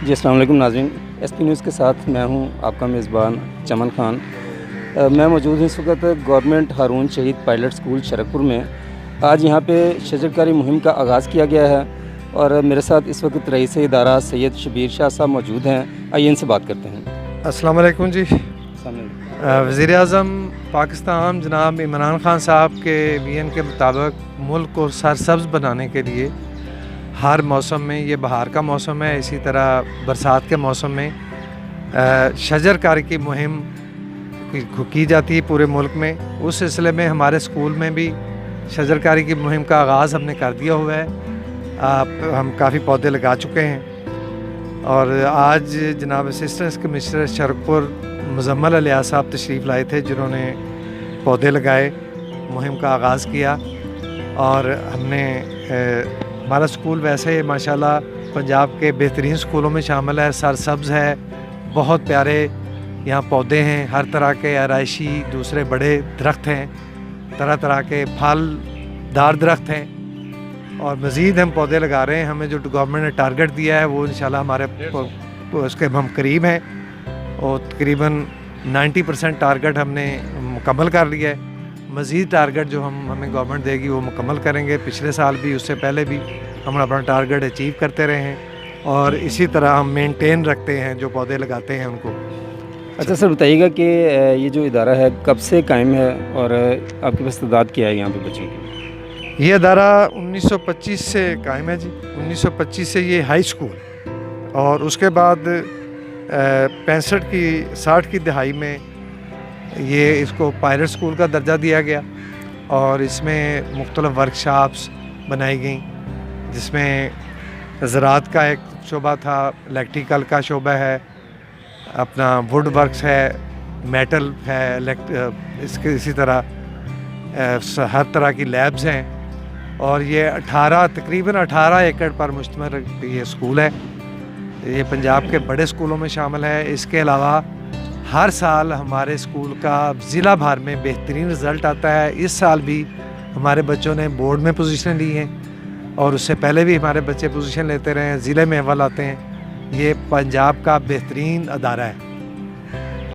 جی السلام علیکم ناظرین، ایس پی نیوز کے ساتھ میں ہوں آپ کا میزبان چمن خان۔ میں موجود ہوں اس وقت گورنمنٹ ہارون شہید پائلٹ اسکول شرکپور میں۔ آج یہاں پہ شجرکاری مہم کا آغاز کیا گیا ہے اور میرے ساتھ اس وقت رئیس ادارہ سید شبیر شاہ صاحب موجود ہیں۔ آئیے ان سے بات کرتے ہیں۔ السلام علیکم جی۔ وزیر اعظم پاکستان جناب عمران خان صاحب کے ویژن کے مطابق ملک کو سرسبز بنانے کے لیے ہر موسم میں، یہ بہار کا موسم ہے، اسی طرح برسات کے موسم میں شجر کاری کی مہم کی جاتی ہے پورے ملک میں۔ اس سلسلے میں ہمارے اسکول میں بھی شجر کاری کی مہم کا آغاز ہم نے کر دیا ہوا ہے۔ ہم کافی پودے لگا چکے ہیں اور آج جناب اسسٹنٹ کمشنر شرکپور مزمل الیاس صاحب تشریف لائے تھے، جنہوں نے پودے لگائے، مہم کا آغاز کیا۔ اور ہم نے ہمارا اسکول ویسے ماشاءاللہ پنجاب کے بہترین اسکولوں میں شامل ہے، سرسبز ہے، بہت پیارے یہاں پودے ہیں، ہر طرح کے آرائشی دوسرے بڑے درخت ہیں، طرح طرح کے پھل دار درخت ہیں، اور مزید ہم پودے لگا رہے ہیں۔ ہمیں جو گورنمنٹ نے ٹارگٹ دیا ہے وہ انشاءاللہ ہمارے اس کے ہم قریب ہیں، اور تقریباً 90% ٹارگٹ ہم نے مکمل کر لیا ہے۔ مزید ٹارگٹ جو ہمیں گورنمنٹ دے گی وہ مکمل کریں گے۔ پچھلے سال بھی، اس سے پہلے بھی ہم اپنا ٹارگٹ اچیو کرتے رہے ہیں، اور اسی طرح ہم مینٹین رکھتے ہیں جو پودے لگاتے ہیں ان کو۔ اچھا سر، بتائیے گا کہ یہ جو ادارہ ہے کب سے قائم ہے اور آپ کے پاس تعداد کیا ہے یہاں پہ بچوں کی؟ یہ ادارہ 1925 سے قائم ہے جی۔ 1925 سے یہ ہائی اسکول، اور اس کے بعد 60 کی دہائی میں یہ اس کو پائلٹ اسکول کا درجہ دیا گیا، اور اس میں مختلف ورکشاپس بنائی گئیں، جس میں زراعت کا ایک شعبہ تھا، الیکٹریکل کا شعبہ ہے، اپنا ووڈ ورکس ہے، میٹل ہے، اسی طرح ہر طرح کی لیبز ہیں، اور یہ تقریباً 18 ایکڑ پر مشتمل یہ اسکول ہے۔ یہ پنجاب کے بڑے اسکولوں میں شامل ہے۔ اس کے علاوہ ہر سال ہمارے اسکول کا ضلع بھر میں بہترین رزلٹ آتا ہے۔ اس سال بھی ہمارے بچوں نے بورڈ میں پوزیشن لی ہیں، اور اس سے پہلے بھی ہمارے بچے پوزیشن لیتے رہے ہیں، ضلع میں اول آتے ہیں۔ یہ پنجاب کا بہترین ادارہ ہے۔